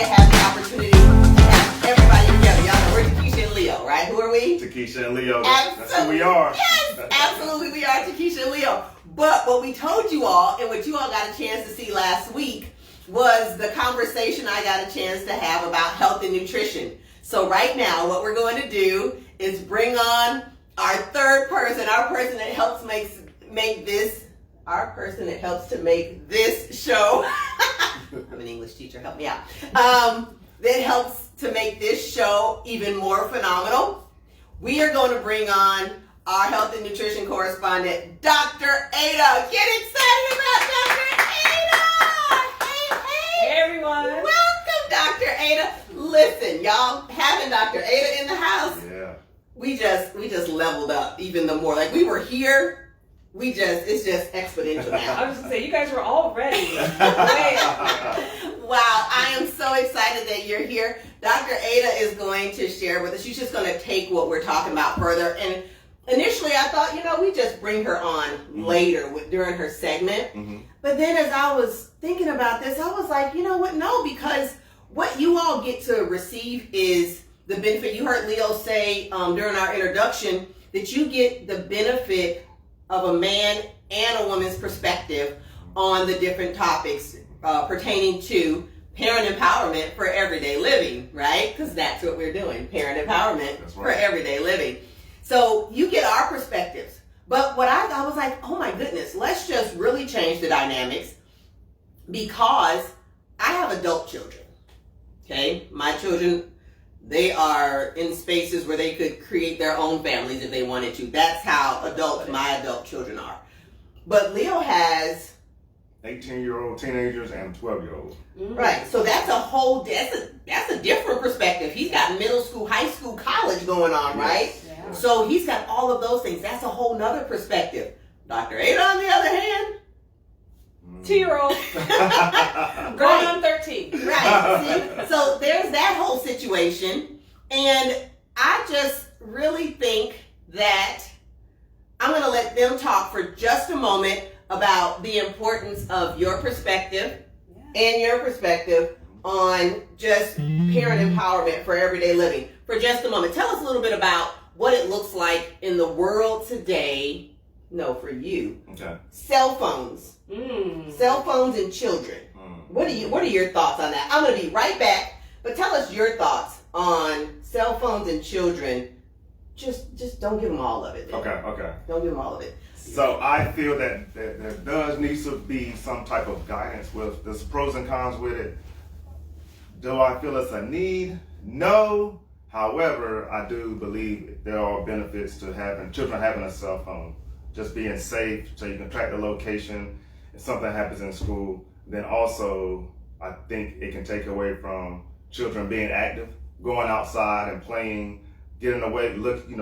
to have the opportunity to have everybody together. Y'all know we're Tikisha and Leo, right? Who are we? Tikisha and Leo. Absolutely. That's who we are. Yes, absolutely, we are Tikisha and Leo. But what we told you all, and what you all got a chance to see last week, was the conversation I got a chance to have about health and nutrition. So right now, what we're going to do is bring on our third person, our person that helps make this show. I'm an English teacher, help me out. That helps to make this show even more phenomenal. We are going to bring on our health and nutrition correspondent, Dr. Ada. Get excited about Dr. Ada! Hey everyone. Welcome, Dr. Ada. Listen, y'all, having Dr. Ada in the house, we just leveled up even the more. Like we were here. It's just exponential now. I was going to say, you guys were all ready. Wow, I am so excited that you're here. Dr. Ada is going to share with us. She's just going to take what we're talking about further. And initially I thought, we just bring her on later during her segment. Mm-hmm. But then as I was thinking about this, I was like, you know what? No, because what you all get to receive is the benefit. You heard Leo say during our introduction that you get the benefit of a man and a woman's perspective on the different topics pertaining to parent empowerment for everyday living, right? Because that's what we're doing, parent empowerment for everyday living. So you get our perspectives. But what I was like, oh my goodness, let's just really change the dynamics because I have adult children, okay? My children, they are in spaces where they could create their own families if they wanted to. That's how my adult children are. But Leo has 18-year-old teenagers and 12-year-olds. Right. So that's a different perspective. He's got middle school, high school, college going on, right? Yeah. So he's got all of those things. That's a whole nother perspective. Dr. Ada, on the other hand, 2-year-old. Going on 13. Right. See? So there's that whole situation. And I just really think that I'm going to let them talk for just a moment about the importance of your perspective and your perspective on just parent empowerment for everyday living. For just a moment, tell us a little bit about what it looks like in the world today. No, for you. Okay. Cell phones. Cell phones and children. What are your thoughts on that? I'm going to be right back, but tell us your thoughts on cell phones and children. Just don't give them all of it. Then. Okay. Don't give them all of it. So I feel that there does need to be some type of guidance. There's pros and cons with it. Do I feel it's a need? No. However, I do believe there are benefits to children having a cell phone. Just being safe so you can track the location if something happens in school. Then also, I think it can take away from children being active, going outside and playing, getting away,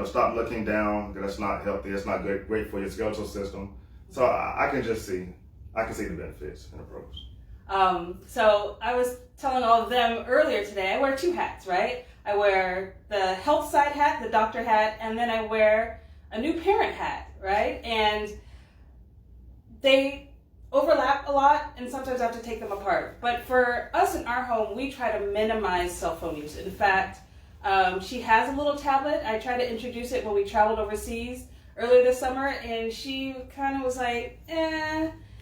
stop looking down. That's not healthy. It's not great for your skeletal system. So I can see the benefits and the pros. So I was telling all of them earlier today, I wear 2 hats, right? I wear the health side hat, the doctor hat, and then I wear a new parent hat, right? And they overlap a lot, and sometimes I have to take them apart. But for us in our home, we try to minimize cell phone use. In fact, she has a little tablet. I tried to introduce it when we traveled overseas earlier this summer, and she kind of was like,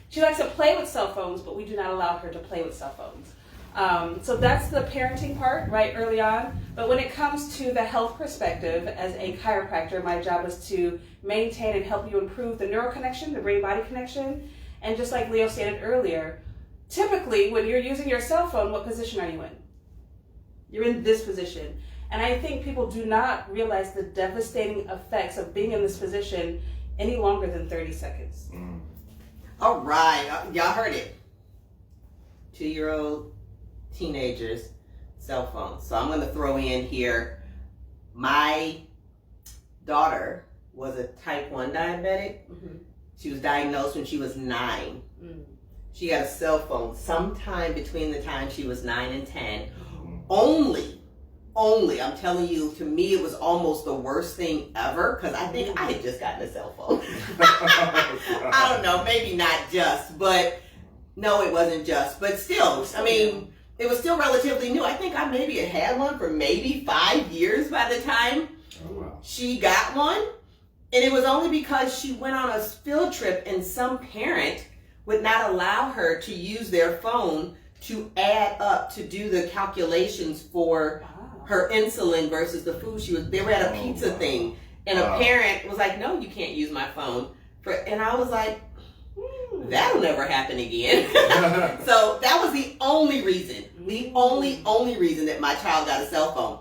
She likes to play with cell phones, but we do not allow her to play with cell phones. So that's the parenting part, right, early on. But when it comes to the health perspective, as a chiropractor, my job is to maintain and help you improve the neural connection, the brain-body connection. And just like Leo stated earlier, typically when you're using your cell phone, what position are you in? You're in this position. And I think people do not realize the devastating effects of being in this position any longer than 30 seconds. All right. Y'all heard it. 2-year-old teenagers, cell phones. So I'm going to throw in here, my daughter was a type 1 diabetic. Mm-hmm. She was diagnosed when she was 9. Mm. She got a cell phone sometime between the time she was 9 and 10. Only, I'm telling you, to me it was almost the worst thing ever because I think I had just gotten a cell phone. I don't know, maybe not just, but no, it wasn't just. But still, I mean, it was still relatively new. I think I maybe had one for maybe 5 years by the time she got one. And it was only because she went on a field trip and some parent would not allow her to use their phone to add up, to do the calculations for her insulin versus the food she was. They were at a pizza thing, and a parent was like, "No, you can't use my phone." And I was like, "That'll never happen again." So that was the only reason, the only reason that my child got a cell phone.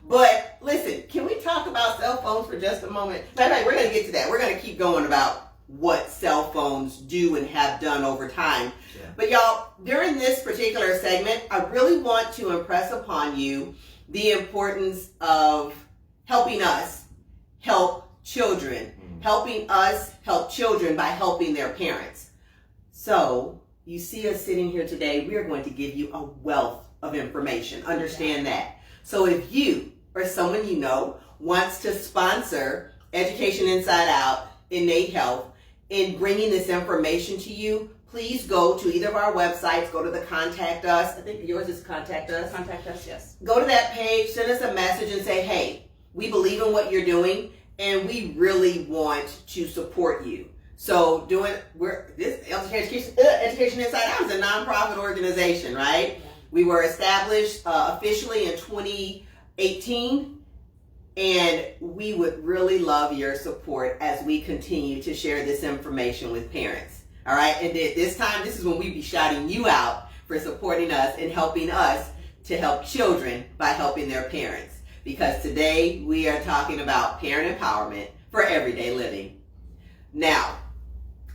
But listen, can we talk about cell phones for just a moment? Matter of fact, we're going to get to that. We're going to keep going about what cell phones do and have done over time. Yeah. But y'all, during this particular segment, I really want to impress upon you the importance of helping us help children, helping us help children by helping their parents. So you see us sitting here today, we are going to give you a wealth of information. Understand that. So if you or someone you know wants to sponsor Education Inside Out, Innate Health, in bringing this information to you, please go to either of our websites, go to the Contact Us. I think yours is Contact Us. Contact Us, yes. Go to that page, send us a message and say, hey, we believe in what you're doing and we really want to support you. So this Education Inside Out is a nonprofit organization, right? Yeah. We were established officially in 2018. And we would really love your support as we continue to share this information with parents. All right. And this time, this is when we be shouting you out for supporting us and helping us to help children by helping their parents. Because today we are talking about parent empowerment for everyday living. Now,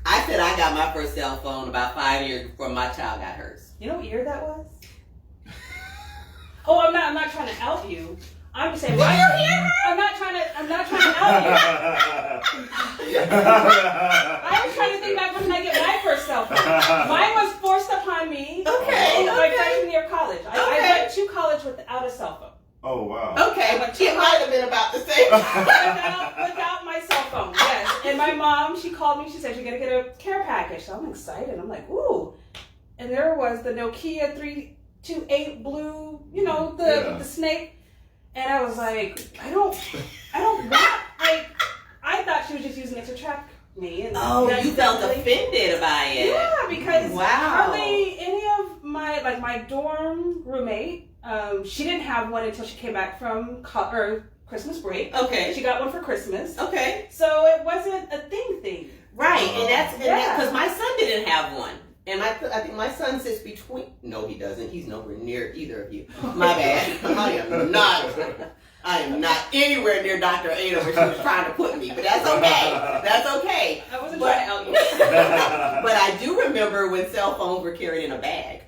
I said I got my first cell phone about 5 years before my child got hers. You know what year that was? Oh, I'm not trying to out you. I'm just saying. I'm not trying to out you. I was trying to think back when I get my first cell phone. Mine was forced upon me. Okay. My freshman year of college. I went to college without a cell phone. Oh wow. Okay. It might have been about the same. without my cell phone. Yes. And my mom, she called me. She said, "You're gonna get a care package." So I'm excited. I'm like, ooh. And there was the Nokia 328 blue. You know, with the snake. And I was like, I don't want, I thought she was just using it to track me. And you felt offended by it. Yeah, because hardly any of my dorm roommate, she didn't have one until she came back from Christmas break. Okay. She got one for Christmas. Okay. So it wasn't a thing. Right, and that's because my son didn't have one. And I think my son sits between. No, he doesn't. He's nowhere near either of you. My bad. I am not anywhere near Dr. Ada where she was trying to put me. But that's okay. That's okay. I wasn't trying to out you. But I do remember when cell phones were carried in a bag.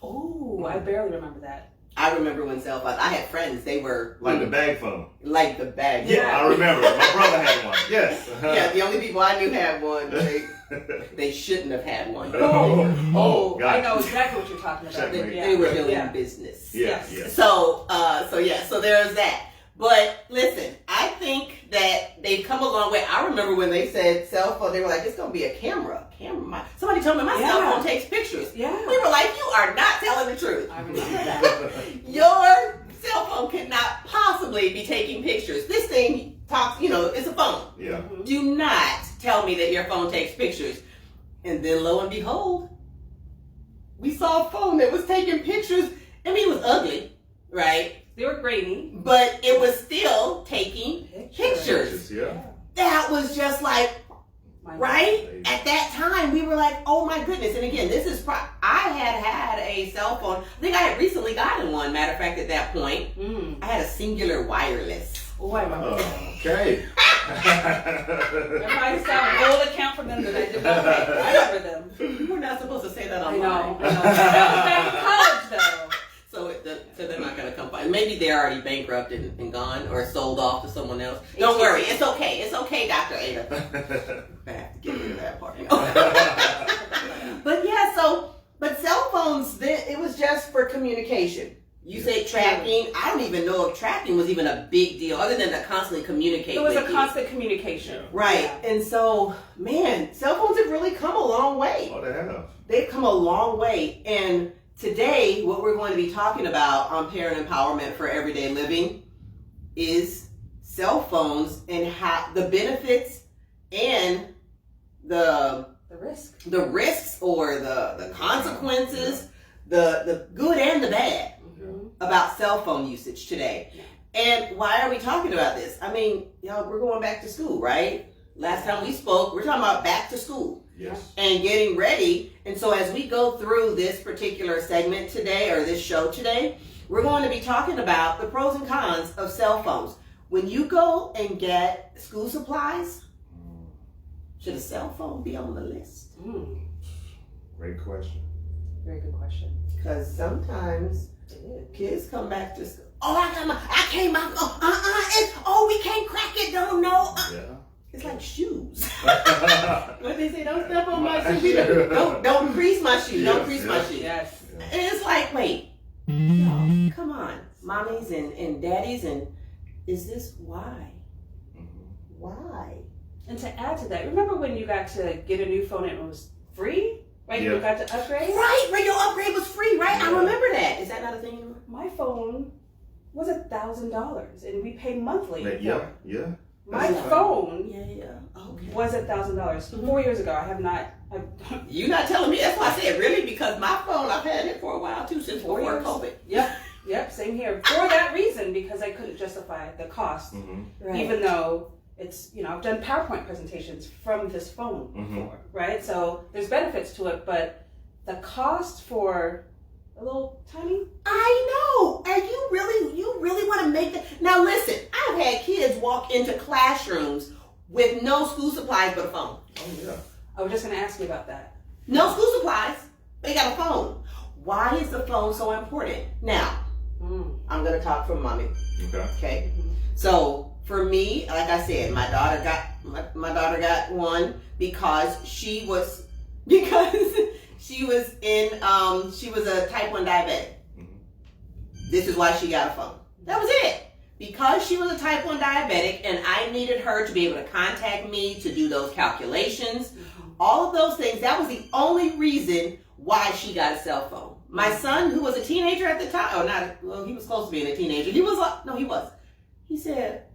Oh, I barely remember that. I remember when cell phones. I had friends. They were like the bag phone. Like the bag. Yeah, I remember. My brother had one. Yes. Yeah, the only people I knew had one. They shouldn't have had one. Oh, gotcha. I know exactly what you're talking about. They were doing business. Yes. So there's that. But listen, I think that they've come a long way. I remember when they said cell phone, they were like, it's going to be a camera. Somebody told me my cell phone takes pictures. Yeah. We were like, you are not telling the truth. I remember that. Your cell phone could not possibly be taking pictures. This thing talks, it's a phone. Yeah. Do not tell me that your phone takes pictures. And then lo and behold, we saw a phone that was taking pictures. I mean, it was ugly, right? They were grainy. But it was still taking pictures. Yeah. That was just like, right? At that time, we were like, oh my goodness. And again, I had a cell phone. I think I had recently gotten one. Matter of fact, at that point, I had a Singular wireless. Oh, I remember that. Okay. There might have an old account from them that I did not make. I remember them. You were not supposed to say that online. I know. That was back in college, though. So they're not going to come by. Maybe they're already bankrupt and gone or sold off to someone else. Don't worry. It's okay. It's okay, Dr. Ada. I have to get rid of that part. But cell phones, it was just for communication. You say tracking. I don't even know if tracking was even a big deal other than to constantly communicate. It was a constant communication. Right. Yeah. And so, man, cell phones have really come a long way. Oh, they have. They've come a long way. And today, what we're going to be talking about on parent empowerment for everyday living is cell phones and how the benefits and the risks or the consequences, the good and the bad about cell phone usage today. And why are we talking about this? I mean, y'all, we're going back to school, right? Last time we spoke, we're talking about back to school. Yes. And getting ready. And so as we go through this particular segment today, or this show today, we're going to be talking about the pros and cons of cell phones. When you go and get school supplies, should a cell phone be on the list? Great question. Very good question. Because sometimes kids come back to school. We can't crack it, don't know. Yeah. It's like shoes. What they say, don't step on my shoe. Don't crease my shoe. Don't crease my shoe. Yes. And it's like, wait, no, come on, mommies and daddies, and is this why? Why? And to add to that, remember when you got to get a new phone and it was free? Right? Yeah. You got to upgrade? Right, radio upgrade was free, right? I remember that. Is that not a thing anymore? My phone was $1,000 and we pay monthly. Yeah. My phone Okay. was $1,000 4 years ago. I have not. You're not telling me. That's why I said really, because my phone, I've had it for a while too, since before COVID. Yep, same here. For that reason, because I couldn't justify the cost, even though it's, I've done PowerPoint presentations from this phone before, right? So there's benefits to it, but the cost for a little tiny. I know. And you really want to make that. Now listen, I've had kids walk into classrooms with no school supplies but a phone. Oh yeah. I was just going to ask you about that. No school supplies. They got a phone. Why is the phone so important? Now, I'm going to talk from mommy. Okay. So for me, like I said, my daughter got one because she was a type 1 diabetic. This is why she got a phone. That was it. Because she was a type 1 diabetic and I needed her to be able to contact me to do those calculations, all of those things, that was the only reason why she got a cell phone. My son, who was a teenager at the time, he was close to being a teenager. He was. He said,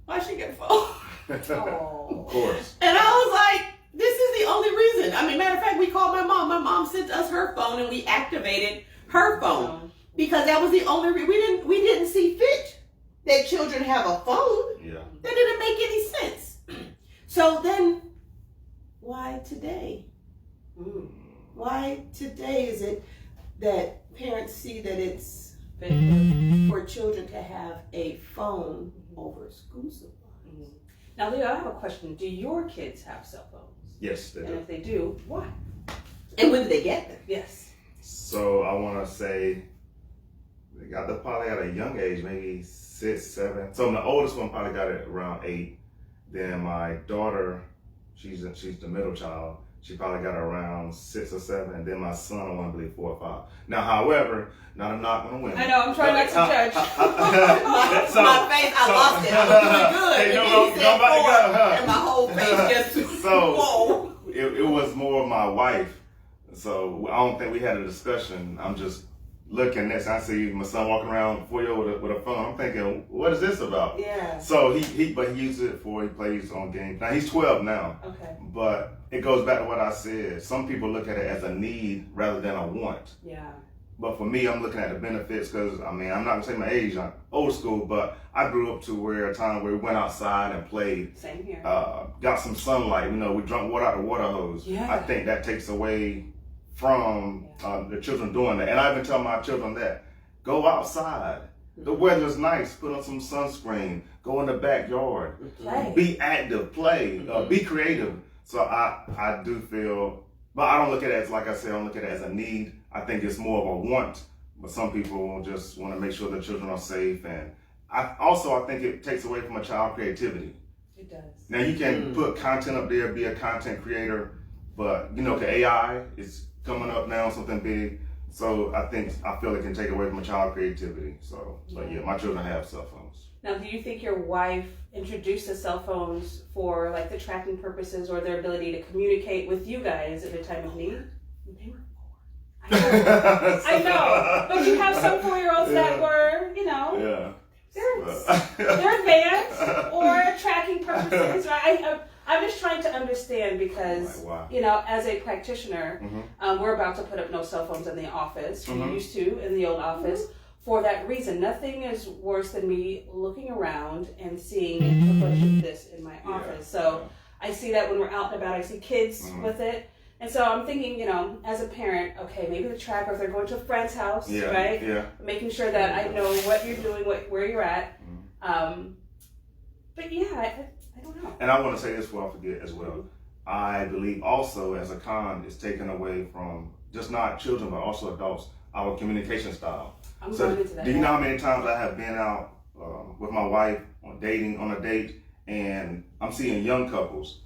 why she get a phone? Of course. And I was like, this is the only reason. I mean, matter of fact, we called my mom. My mom sent us her phone and we activated her phone because that was the only reason. We didn't see fit that children have a phone. Yeah. That didn't make any sense. So then, why today? Why today is it that parents see that it's for children to have a phone over school supplies? Now, Leo, I have a question. Do your kids have cell phones? Yes, they do. And if they do, why? And when did they get them? Yes. So I want to say they probably at a young age, maybe 6, 7. So the oldest one probably got it around 8. Then my daughter, she's the middle child. She probably got it around 6 or 7. And then my son, I want to believe 4 or 5. Now, however, not a knock on the women. I know, I'm trying not to judge. My face, I lost it. I was doing good. Hey, And then he said 4, and my whole face just, So, whoa. It was more my wife. So I don't think we had a discussion. I'm just looking next. I see my son walking around 4-year-old with a phone. I'm thinking, what is this about? Yeah. So he uses it he plays on games. Now he's 12 now. Okay. But it goes back to what I said. Some people look at it as a need rather than a want. Yeah. But for me, I'm looking at the benefits because, I'm not going to say my age, I'm old school, but I grew up to a time where we went outside and played. Same here. Got some sunlight. We drank water out of the water hose. Yeah. I think that takes away from the children doing that. And I even tell my children that, go outside. The weather's nice. Put on some sunscreen. Go in the backyard. Play. Be active. Play. Be creative. So I do feel, but I don't look at it as, like I said, I don't look at it as a need. I think it's more of a want. But some people just want to make sure their children are safe. And I think it takes away from a child's creativity. It does. Now you can put content up there, be a content creator, but the AI is coming up now, something big. So I feel it can take away from a child's creativity. So, but yeah, my children have cell phones. Now, do you think your wife introduced the cell phones for like the tracking purposes or their ability to communicate with you guys at a time of need? They were 4. I I know, but you have some 4-year-olds that were, Yeah. they're advanced or tracking purposes, right? I'm just trying to understand because, Wow. as a practitioner, we're about to put up no cell phones in the office. We used to in the old office. For that reason, nothing is worse than me looking around and seeing a bunch of this in my office. So I see that when we're out and about, I see kids with it. And so I'm thinking, as a parent, okay, maybe the tracker, if they're going to a friend's house, right? Yeah. Making sure that I know what you're doing, where you're at. But yeah, I don't know. And I want to say this before I forget as well. I believe also as a con, it's taken away from just not children, but also adults, our communication style. I'm going into that. Do you know how many times I have been out with my wife on a date, and I'm seeing young couples.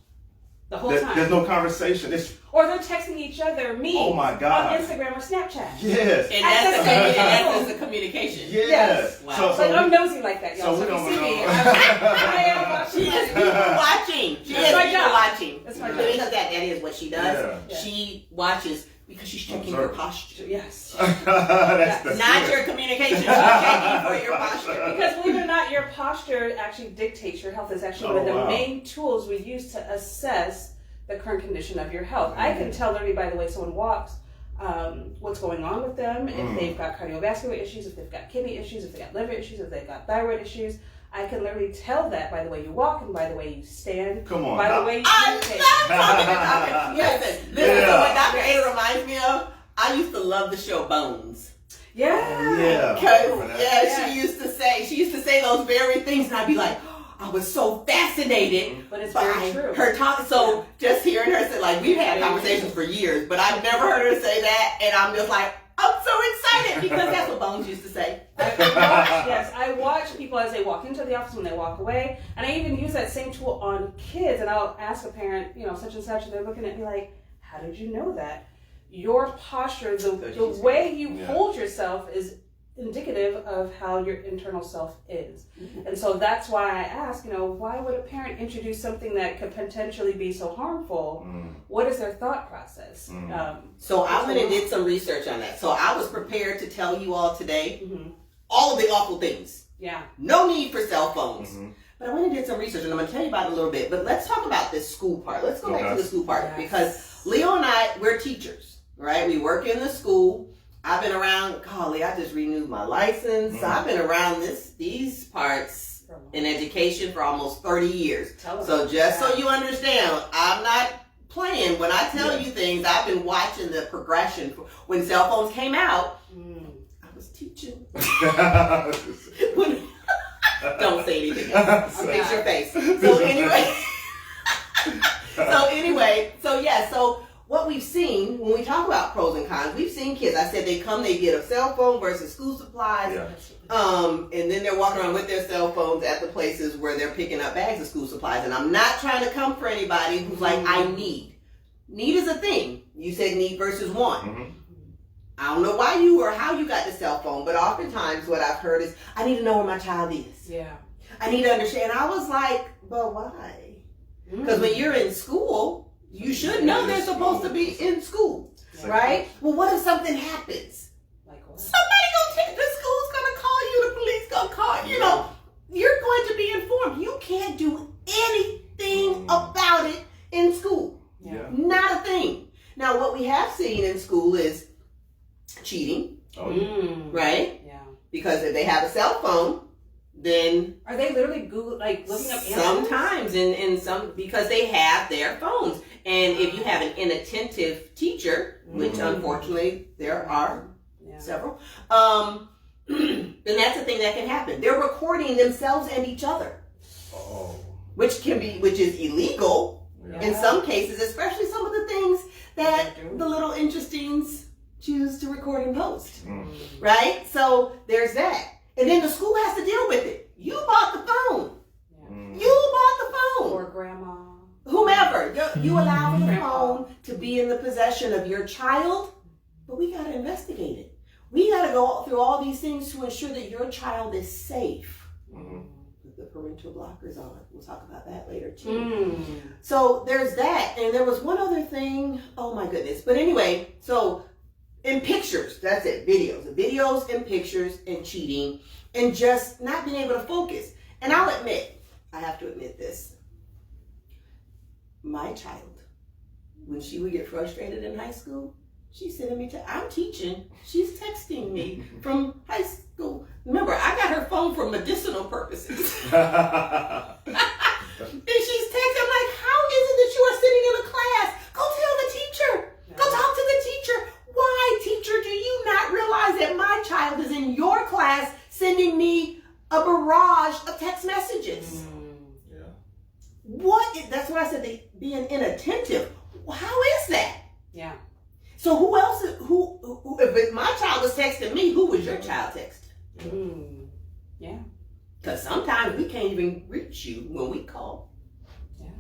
The whole time. There's no conversation. Or they're texting each other, me, oh my God, on Instagram or Snapchat. Yes. And that's the communication. Yes. Wow. So I'm nosy like that, y'all. So we if don't you see me, know. I am. She is people watching. She That's is my people job. watching. That's my job. Because that is what she does. Yeah. She watches because she's checking your posture. Yes. That's Not good. your communication. She's checking for your posture. Because believe it or not, your posture actually dictates your health. It's actually one of the main tools we use to assess the current condition of your health. I can tell literally by the way someone walks what's going on with them, if they've got cardiovascular issues, if they've got kidney issues, if they've got liver issues, if they've got thyroid issues. I can literally tell that by the way you walk and by the way you stand, Come on, by the way you communicate. Listen, what Dr. Ada reminds me of, I used to love the show Bones. Yeah. She used to say those very things, and I'd be like, I was so fascinated. But it's very true. Her talk. So just hearing her say, like, we've had conversations for years, but I've never heard her say that, and I'm just like, I'm so excited because that's what Bones used to say. I watch people as they walk into the office, when they walk away, and I even use that same tool on kids. And I'll ask a parent, such and such, and they're looking at me like, "How did you know that?" Your posture, the way you hold yourself, is indicative of how your internal self is. And so that's why I ask, why would a parent introduce something that could potentially be so harmful? What is their thought process? So I went and did some research on that. So I was prepared to tell you all today all of the awful things. Yeah. No need for cell phones. But I went and did some research, and I'm going to tell you about it a little bit. But let's talk about this school part. Let's go back to the school part, because Leo and I, we're teachers, right? We work in the school. I've been around, golly, I just renewed my license. I've been around these parts in education for almost 30 years. So just so you understand, I'm not playing. When I tell you things, I've been watching the progression. When cell phones came out, I was teaching. Don't say anything else. I'll fix your face. So what we've seen when we talk about pros and cons, we've seen kids. I said they get a cell phone versus school supplies, and then they're walking around with their cell phones at the places where they're picking up bags of school supplies. And I'm not trying to come for anybody who's like, I need. Need is a thing. You said need versus want. I don't know why you or how you got the cell phone, but oftentimes what I've heard is, I need to know where my child is. Yeah. I need to understand. I was like, but why? Because when you're in school, you should know they're supposed to be in school, right? Well, what if something happens? Like what? Somebody the school's gonna call you, the police gonna call you. You're going to be informed. You can't do anything about it in school. Yeah. Not a thing. Now, what we have seen in school is cheating, right? Yeah. Because if they have a cell phone, then are they literally looking up answers? Sometimes in some, because they have their phones. And if you have an inattentive teacher, which unfortunately there are several, then that's a thing that can happen. They're recording themselves and each other, which is illegal in some cases, especially some of the things that the little interestings choose to record and post, right? So there's that. And then the school has to deal with it. You bought the phone. You bought the phone. Or grandma. Whomever. You allow the phone to be in the possession of your child, but we got to investigate it. We got to go through all these things to ensure that your child is safe. With the parental blockers on. We'll talk about that later too. So there's that. And there was one other thing. Oh my goodness. But anyway, so and pictures. That's it. Videos and pictures and cheating and just not being able to focus. And I have to admit this. My child, when she would get frustrated in high school, she's sending me I'm teaching. She's texting me from high school. Remember, I got her phone for medicinal purposes. And she's texting. I'm like, how is it that you are sitting in a class? Go tell the teacher. Go talk to the teacher. Why, teacher, do you not realize that my child is in your class sending me a barrage of text messages? That's what I said, being inattentive. How is that? Yeah. So who else, if my child was texting me, who was your child texting? Yeah. Because sometimes we can't even reach you when we call. Yeah.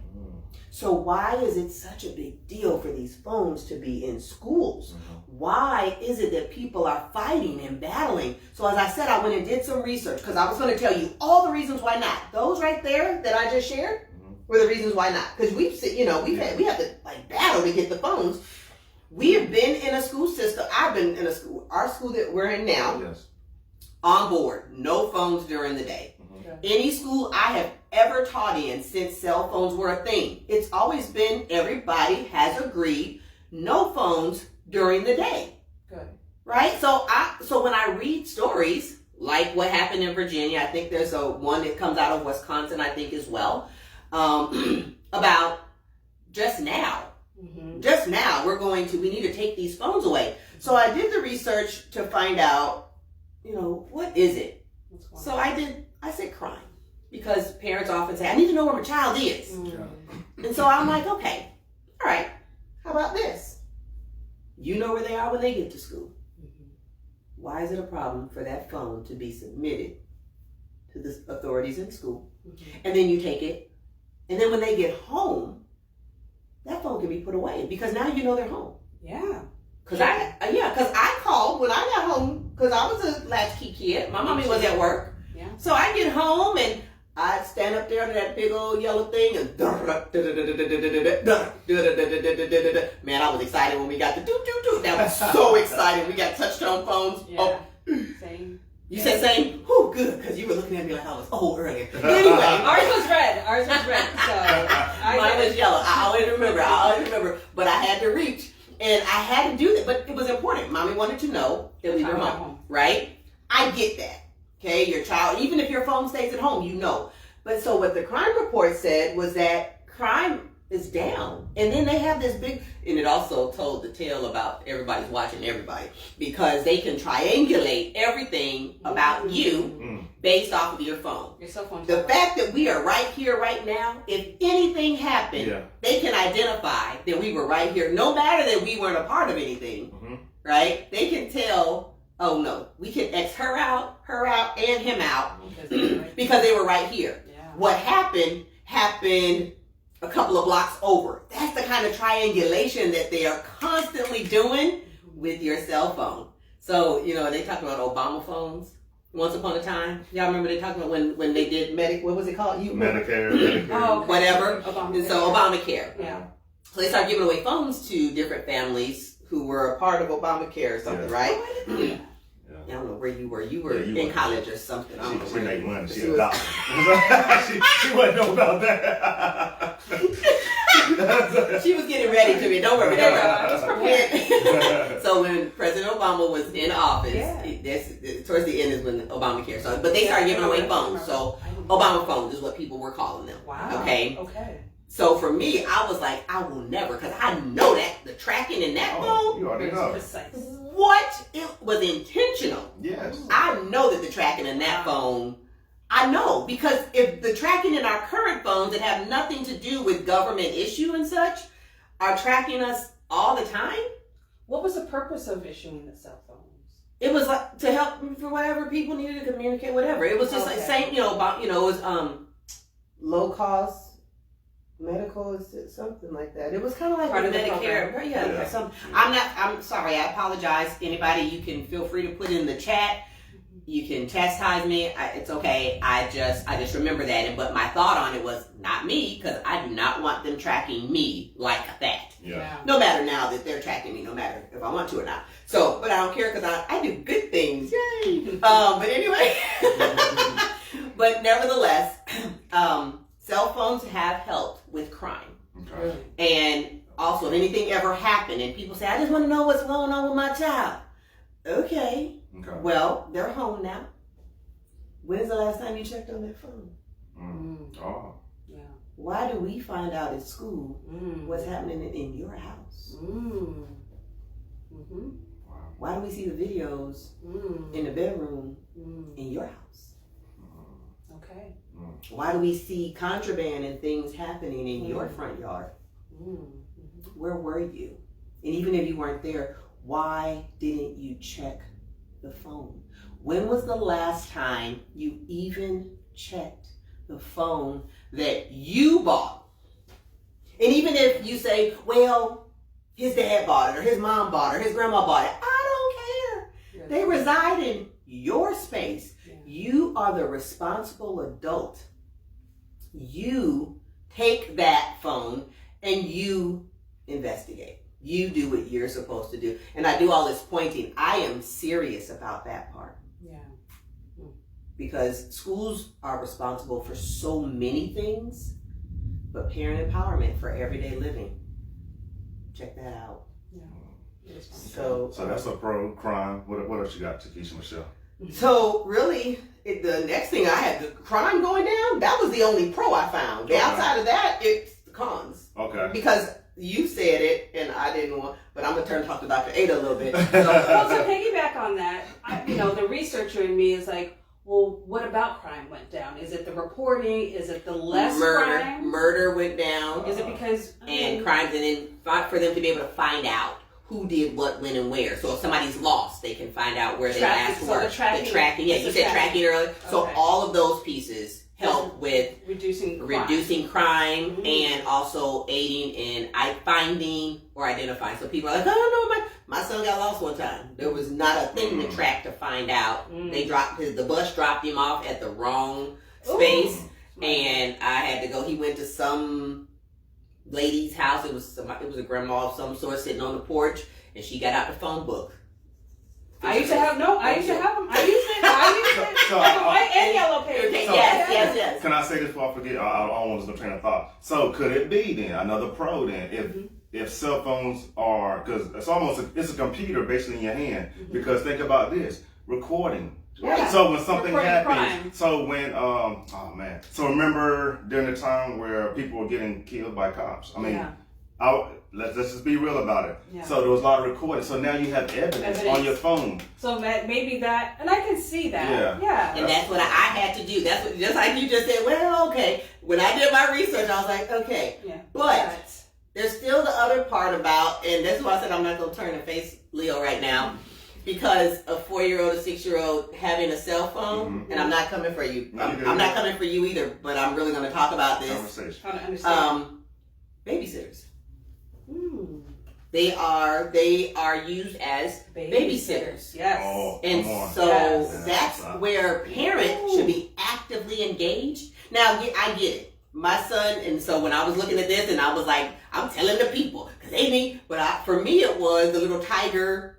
So why is it such a big deal for these phones to be in schools? Why is it that people are fighting and battling? So as I said, I went and did some research because I was going to tell you all the reasons why not. Those right there that I just shared were the reasons why not. Because we have to like battle to get the phones. We have been in a school system. I've been in a school, our school that we're in now, on board, no phones during the day. Any school I have ever taught in since cell phones were a thing, it's always been everybody has agreed no phones during the day. Good. Right? So when I read stories like what happened in Virginia, I think there's one that comes out of Wisconsin, I think as well, about just now. Just now we need to take these phones away. So I did the research to find out, what is it? So I said crime, because parents often say, I need to know where my child is. And so I'm like, okay, all right, how about this? You know where they are when they get to school. Why is it a problem for that phone to be submitted to the authorities in school? And then you take it, and then when they get home, that phone can be put away because now you know they're home. Yeah. Because I called when I got home because I was a latchkey kid. My mommy was at work. Yeah. So I get home and I stand up there under that big old yellow thing and man, I was excited when we got the doo-doo-doo. That was so excited. We got touch-tone phones. Yeah. Oh. Same. You said same? Whew, good, because you were looking at me like I was old earlier. Anyway. Ours was red. So mine was yellow. I always remember. But I had to reach. And I had to do that. But it was important. Mommy wanted to know that we were home. Right? I get that. Okay? Your child, even if your phone stays at home, you know. But so what the crime report said was that crime is down. And then they have this big, and it also told the tale about everybody's watching everybody because they can triangulate everything about you based off of your phone. Your cell phone. The fact that we are right here right now, if anything happened, they can identify that we were right here, no matter that we weren't a part of anything, right? They can tell, oh no, we can X her out, and him out because they were right here. Yeah. What happened a couple of blocks over. That's the kind of triangulation that they are constantly doing with your cell phone. So, they talked about Obama phones once upon a time. Y'all remember they talked about when they did what was it called? Medicare. Oh, okay. Whatever. Obamacare. And so Obamacare. Yeah. So they started giving away phones to different families who were a part of Obamacare or something, right? Oh, I didn't know that. I don't know where you were. You were in college or something. She made money. She a doctor. she wouldn't know about that. She was getting ready to be. Don't worry. So when President Obama was in office, towards the end is when Obamacare. So, but they started giving away phones. So Obama phones is what people were calling them. Wow. Okay. So for me, I was like, I will never, because I know that the tracking in that phone. You already know. Precise. What? It was intentional. Yes. I know that the tracking in that phone, I know, because if the tracking in our current phones that have nothing to do with government issue and such are tracking us all the time. What was the purpose of issuing the cell phones? It was like to help for whatever people needed to communicate, whatever. It was just like saying, it was low cost medical, something like that. It was kind of like part of Medicare. Yeah. I'm sorry. I apologize. Anybody, you can feel free to put in the chat. You can chastise me. It's okay. I just remember that. But my thought on it was not me, because I do not want them tracking me like that. Yeah. No matter now that they're tracking me, no matter if I want to or not. So, but I don't care because I do good things. Yay! But anyway, but nevertheless, cell phones have helped with crime. Okay. And also, if anything ever happened and people say, I just want to know what's going on with my child. Okay. Well, they're home now. When's the last time you checked on their phone? Oh. Yeah. Why do we find out at school what's happening in your house? Wow. Why do we see the videos in the bedroom in your house? Okay. Why do we see contraband and things happening in your front yard? Where were you? And even if you weren't there, why didn't you check the phone? When was the last time you even checked the phone that you bought? And even if you say, well, his dad bought it, or his mom bought it, or his grandma bought it, I don't care. They reside in your space. You are the responsible adult. You take that phone and you investigate. You do what you're supposed to do. And I do all this pointing. I am serious about that part. Yeah. Because schools are responsible for so many things, but parent empowerment for everyday living. Check that out. Yeah. So that's a pro crime. What else you got, Tikisha Michelle? So really, the next thing I had, the crime going down, that was the only pro I found. The outside of that, it's the cons. Okay. Because you said it, and I didn't want, but I'm going to turn and talk to Dr. Ada a little bit. Well, to piggyback on that, the researcher in me is like, well, what about crime went down? Is it the reporting? Is it the less crime? Murder went down. Is it because... and crimes, and then for them to be able to find out who did what, when, and where. So if somebody's lost, they can find out where they last were. The tracking. Yeah, you said tracking earlier. Okay. So all of those pieces help with reducing crime and also aiding in finding or identifying. So people are like, oh no, my son got lost one time. There was not a thing to track to find out. They the bus dropped him off at the wrong space, and I had to go. He went to some lady's house. It was a grandma of some sort sitting on the porch, and she got out the phone book. I used to have them. I used it. So, white and yellow paper. Okay, yes. Can I say this before I forget? I don't want to lose no train of thought. So could it be then another pro then if cell phones are, because it's a computer basically in your hand. Because think about this, recording. Yeah. So when something happens, crime. so when so remember during the time where people were getting killed by cops. I mean, let's just be real about it. Yeah. So there was a lot of recording. So now you have evidence on your phone. So maybe that, and I can see that. Yeah. And that's what I had to do. That's what, just like you just said. Well, okay. When I did my research, I was like, okay. Yeah. But there's still the other part about, and that's why I said I'm not going to turn and face Leo right now. Because a 4-year-old, a 6-year-old having a cell phone, and I'm not coming for you. I'm not coming for you either, but I'm really going to talk about this. Conversation. Babysitters. They are used as babysitters. Yes. Oh, and so that's where parents should be actively engaged. Now, I get it. My son, and so when I was looking at this, and I was like, I'm telling the people, because they need, but for me it was the little Tiger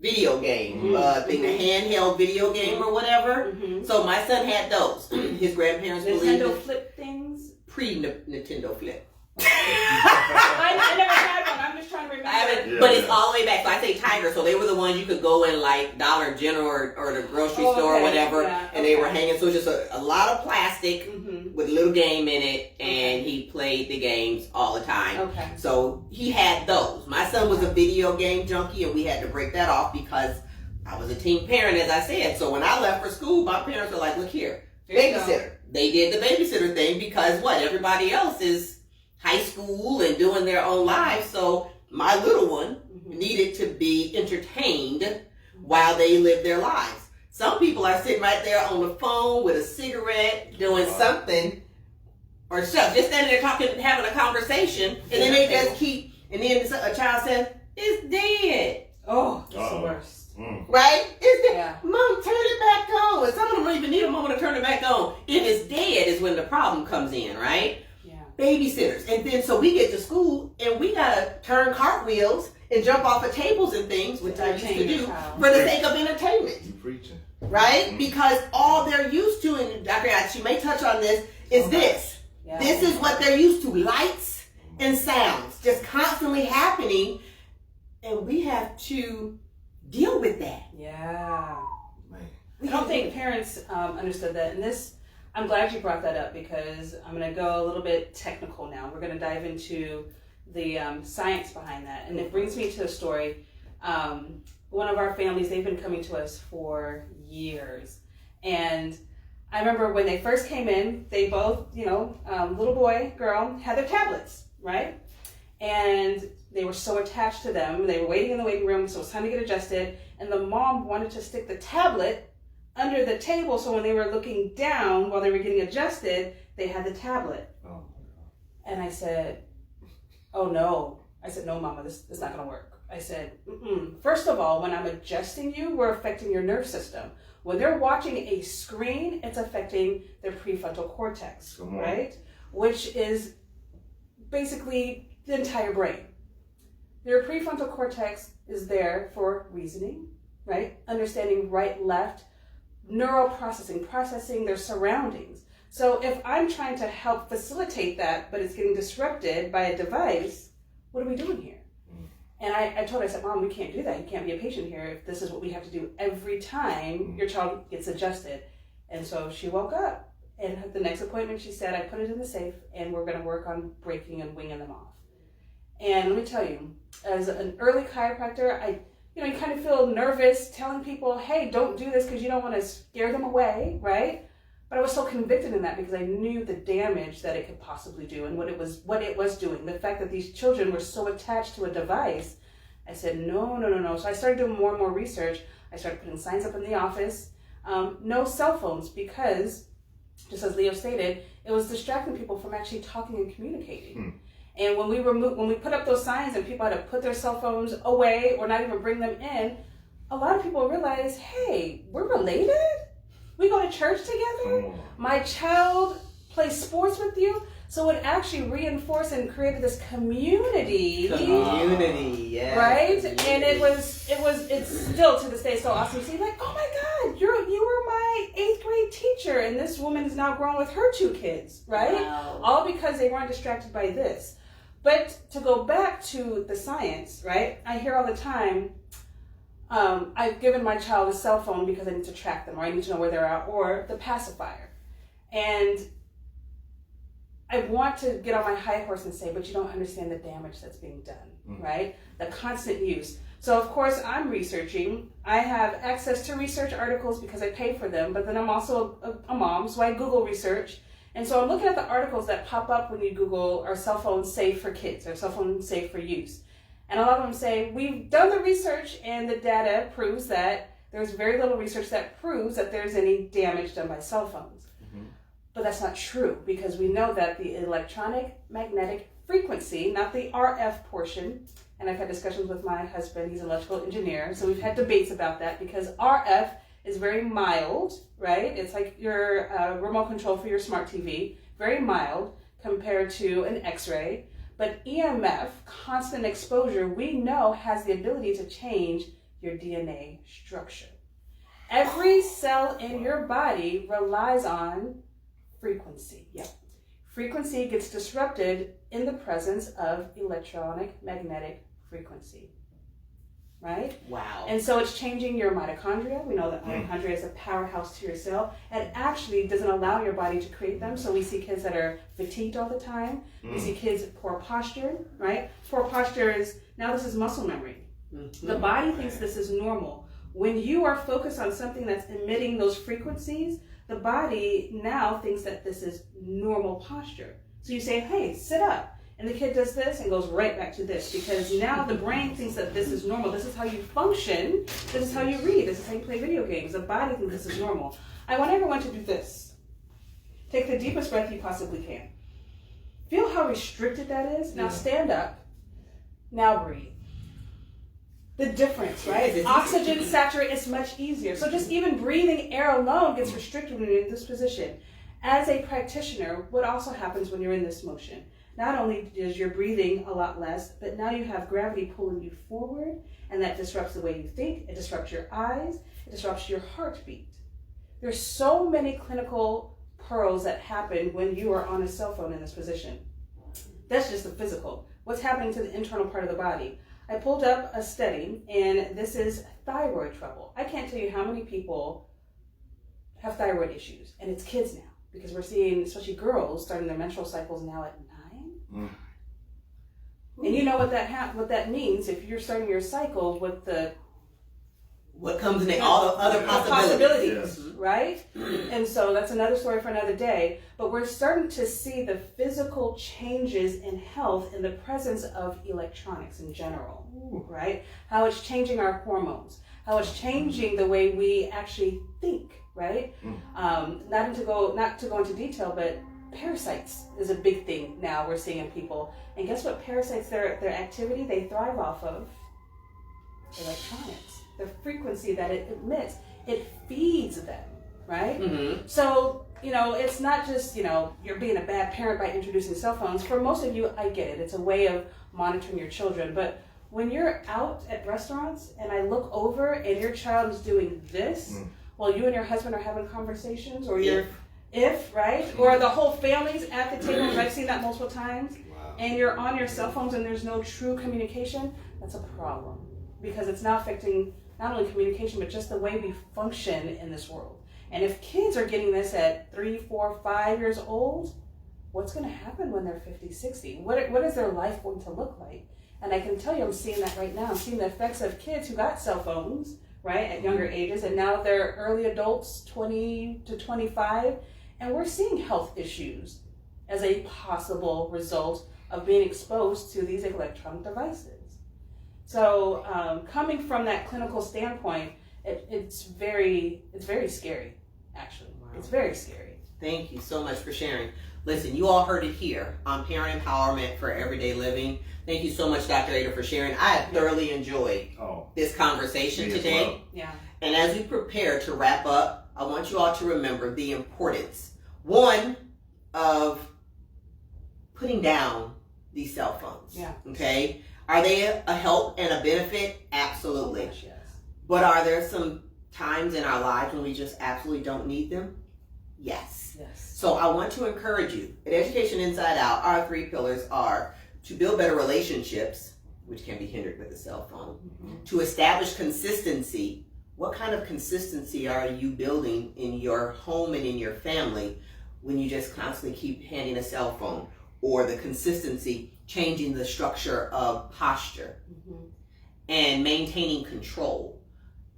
video game thing, the handheld video game or whatever. So my son had those. His grandparents believed Nintendo Flip things? Pre-Nintendo Flip. I never had one. I'm just trying to remember. But it's all the way back. So I say Tiger. So they were the ones you could go in like Dollar General or the grocery store or whatever, and they were hanging. So it's just a lot of plastic with a little game in it, and he played the games all the time. Okay. So he had those. My son was a video game junkie, and we had to break that off because I was a teen parent, as I said. So when I left for school, my parents were like, look here, babysitter. They did the babysitter thing because everybody else is high school and doing their own lives. So my little one needed to be entertained while they lived their lives. Some people are sitting right there on the phone with a cigarette, doing something, or just standing there talking, having a conversation, and then they just keep, and then a child says, it's dead. Oh, that's the worst. Right? It's dead. Mom, turn it back on. And some of them don't even need a moment to turn it back on. If it's dead is when the problem comes in, right? Yeah. babysitters. And then so we get to school and we gotta turn cartwheels and jump off of tables and things, which I used to do for the sake of entertainment. You preaching. Right? Because all they're used to, and Dr. Yates, you may touch on this, is this. Yeah. This is what they're used to. Lights and sounds just constantly happening. And we have to deal with that. Yeah. Man. I don't think parents understood that. And this, I'm glad you brought that up because I'm going to go a little bit technical now. We're going to dive into the science behind that. And it brings me to a story. One of our families, they've been coming to us for years. And I remember when they first came in, they both, little boy, girl, had their tablets, right? And they were so attached to them. They were waiting in the waiting room, so it was time to get adjusted. And the mom wanted to stick the tablet under the table, so when they were looking down while they were getting adjusted, they had the tablet. Oh. And I said, oh no. I said, no, Mama, this is not going to work. I said, first of all, when I'm adjusting you, we're affecting your nerve system. When they're watching a screen, it's affecting their prefrontal cortex, right? Which is basically the entire brain. Their prefrontal cortex is there for reasoning, right? Understanding right, left, neural processing their surroundings. So if I'm trying to help facilitate that, but it's getting disrupted by a device, what are we doing here? And I told her, I said, Mom, we can't do that. You can't be a patient here if this is what we have to do every time your child gets adjusted. And so she woke up, and at the next appointment, she said, I put it in the safe, and we're going to work on breaking and winging them off. And let me tell you, as an early chiropractor, you kind of feel nervous telling people, hey, don't do this because you don't want to scare them away, right? But I was so convicted in that because I knew the damage that it could possibly do and what it was doing. The fact that these children were so attached to a device, I said, no. So I started doing more and more research. I started putting signs up in the office. No cell phones because, just as Leo stated, it was distracting people from actually talking and communicating. And when we put up those signs and people had to put their cell phones away or not even bring them in, a lot of people realized, hey, we're related? We go to church together? My child plays sports with you? So it actually reinforced and created this community. Yeah. Right? And it's still to this day so awesome to see, like, oh my God, you were my 8th grade teacher, and this woman is now grown with her 2 kids, right? Wow. All because they weren't distracted by this. But to go back to the science, right? I hear all the time, I've given my child a cell phone because I need to track them, or I need to know where they're at, or the pacifier. And I want to get on my high horse and say, but you don't understand the damage that's being done, right? The constant use. So of course I'm researching. I have access to research articles because I pay for them, but then I'm also a mom, so I Google research. And so I'm looking at the articles that pop up when you Google, are cell phones safe for kids, or cell phones safe for use? And a lot of them say, we've done the research and the data proves that there's very little research that proves that there's any damage done by cell phones. But that's not true because we know that the electronic magnetic frequency, not the RF portion, and I've had discussions with my husband, he's an electrical engineer, so we've had debates about that because RF is very mild, right? It's like your remote control for your smart TV, very mild compared to an X-ray. But EMF, constant exposure, we know has the ability to change your DNA structure. Every cell in your body relies on frequency. Frequency gets disrupted in the presence of electronic magnetic frequency. Right? Wow. And so it's changing your mitochondria. We know that mitochondria is a powerhouse to your cell. It actually doesn't allow your body to create them. So we see kids that are fatigued all the time. We see kids poor posture, right? Poor posture is, now this is muscle memory. The body thinks this is normal. When you are focused on something that's emitting those frequencies, the body now thinks that this is normal posture. So you say, hey, sit up. And the kid does this and goes right back to this because now the brain thinks that this is normal. This is how you function. This is how you read. This is how you play video games. The body thinks this is normal. I want everyone to do this. Take the deepest breath you possibly can. Feel how restricted that is. Now stand up. Now breathe. The difference, right? Oxygen saturate is much easier. So just even breathing air alone gets restricted when you're in this position. as a practitioner, what also happens when you're in this motion? Not only is your breathing a lot less, but now you have gravity pulling you forward, and that disrupts the way you think, it disrupts your eyes, it disrupts your heartbeat. There's so many clinical pearls that happen when you are on a cell phone in this position. That's just the physical. What's happening to the internal part of the body? I pulled up a study, and this is thyroid trouble. I can't tell you how many people have thyroid issues, and it's kids now, because we're seeing, especially girls, starting their menstrual cycles now at 9. And you know what that means if you're starting your cycle with the what comes in all the other possibilities, Yes. right? And so that's another story for another day. But we're starting to see the physical changes in health in the presence of electronics in general, right? How it's changing our hormones, how it's changing the way we actually think, right? Not to go into detail, but parasites is a big thing now we're seeing in people. And guess what? Parasites, their activity, they thrive off of electronics. The frequency that it emits, it feeds them, right? So, it's not just, you're being a bad parent by introducing cell phones. For most of you, I get it. It's a way of monitoring your children. But when you're out at restaurants and I look over and your child is doing this while you and your husband are having conversations, or right? Or the whole family's at the table, I've seen that multiple times, and you're on your cell phones and there's no true communication, that's a problem. Because it's now affecting not only communication, but just the way we function in this world. And if kids are getting this at 3, 4, 5 years old, what's going to happen when they're 50, 60? What is their life going to look like? And I can tell you, I'm seeing that right now. I'm seeing the effects of kids who got cell phones, right, at younger ages, and now they're early adults, 20 to 25, and we're seeing health issues as a possible result of being exposed to these electronic devices. So coming from that clinical standpoint, it's very scary, actually. Wow. It's very scary. Thank you so much for sharing. Listen, you all heard it here on Parent Empowerment for Everyday Living. Thank you so much, Dr. Ada, for sharing. I have thoroughly enjoyed this conversation today. Well. Yeah. And as we prepare to wrap up, I want you all to remember the importance, one, of putting down these cell phones. Yeah. Okay? Are they a help and a benefit? Absolutely. Oh, gosh, yes. But are there some times in our lives when we just absolutely don't need them? Yes. So I want to encourage you. At Education Inside Out, our 3 pillars are to build better relationships, which can be hindered with a cell phone, to establish consistency. What kind of consistency are you building in your home and in your family when you just constantly keep handing a cell phone? Or the consistency, changing the structure of posture and maintaining control.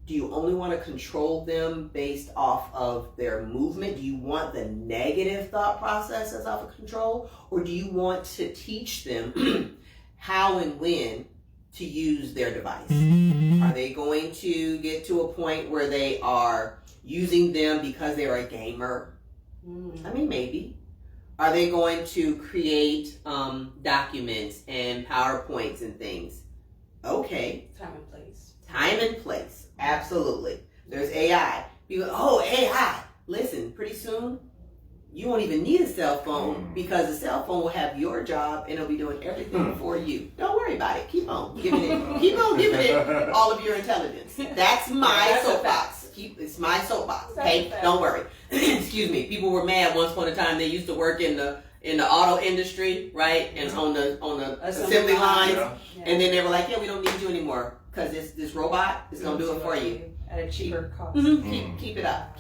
Do you only want to control them based off of their movement? Do you want the negative thought processes off of control? Or do you want to teach them how and when to use their device? Are they going to get to a point where they are using them because they're a gamer? I mean, maybe. Are they going to create documents and PowerPoints and things? Okay. Time and place. Time and place. Absolutely. There's AI. People, AI. Listen, pretty soon, you won't even need a cell phone because the cell phone will have your job and it'll be doing everything for you. Don't worry about it. Keep on giving it all of your intelligence. That's my soapbox. It's my soapbox. Okay, don't worry. Excuse me. People were mad once upon a time. They used to work in the auto industry, right, and on the assembly lines, and then they were like, "Yeah, we don't need you anymore because this robot is gonna do it for you at a cheaper cost." Keep it up.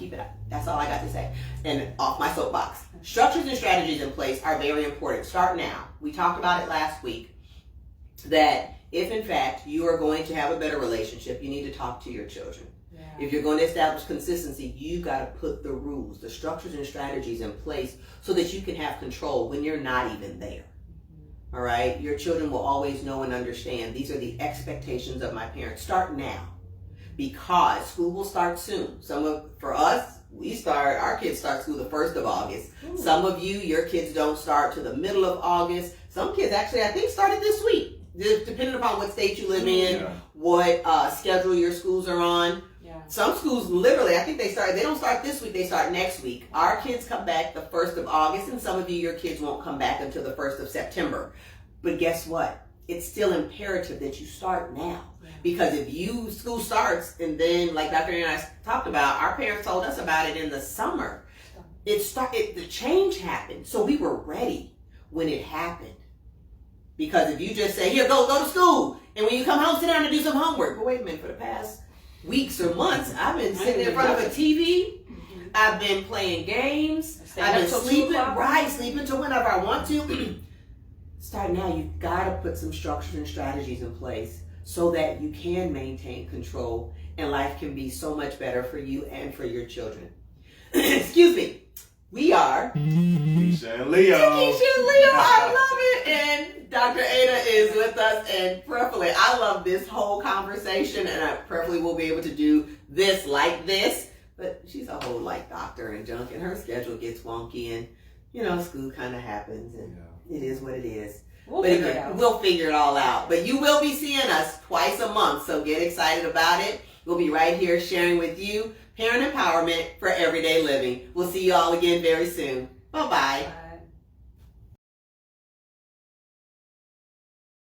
That's all I got to say. And off my soapbox. Structures and strategies in place are very important. Start now. We talked about it last week that if in fact you are going to have a better relationship, you need to talk to your children. If you're going to establish consistency, you got to put the rules, the structures and strategies in place so that you can have control when you're not even there. All right? Your children will always know and understand these are the expectations of my parents. Start now because school will start soon. For us, our kids start school the 1st of August. Some of you, your kids don't start to the middle of August. Some kids actually, I think, started this week, depending upon what state you live in, what schedule your schools are on. Some schools literally, I think they don't start this week, they start next week. Our kids come back the 1st of August, and some of you, your kids won't come back until the 1st of September. But guess what? It's still imperative that you start now. Because if school starts, and then like Dr. and I talked about, our parents told us about it in the summer. The change happened. So we were ready when it happened. Because if you just say, here, go to school, and when you come home, sit down and do some homework. But wait a minute, for the past weeks or months, I've been sitting in front of a TV. I've been playing games. I've been sleeping till whenever I want to. Start now. You've got to put some structures and strategies in place so that you can maintain control and life can be so much better for you and for your children. Excuse me. We are Tikisha and Leo. I love it. And Dr. Ada is with us, and prayerfully, I love this whole conversation, and I prayerfully will be able to do this like this. But she's a whole like doctor and junk, and her schedule gets wonky, and school kind of happens, and it is what it is. We'll figure it all out. But you will be seeing us twice a month, so get excited about it. We'll be right here sharing with you parent empowerment for everyday living. We'll see you all again very soon. Bye-bye. Bye.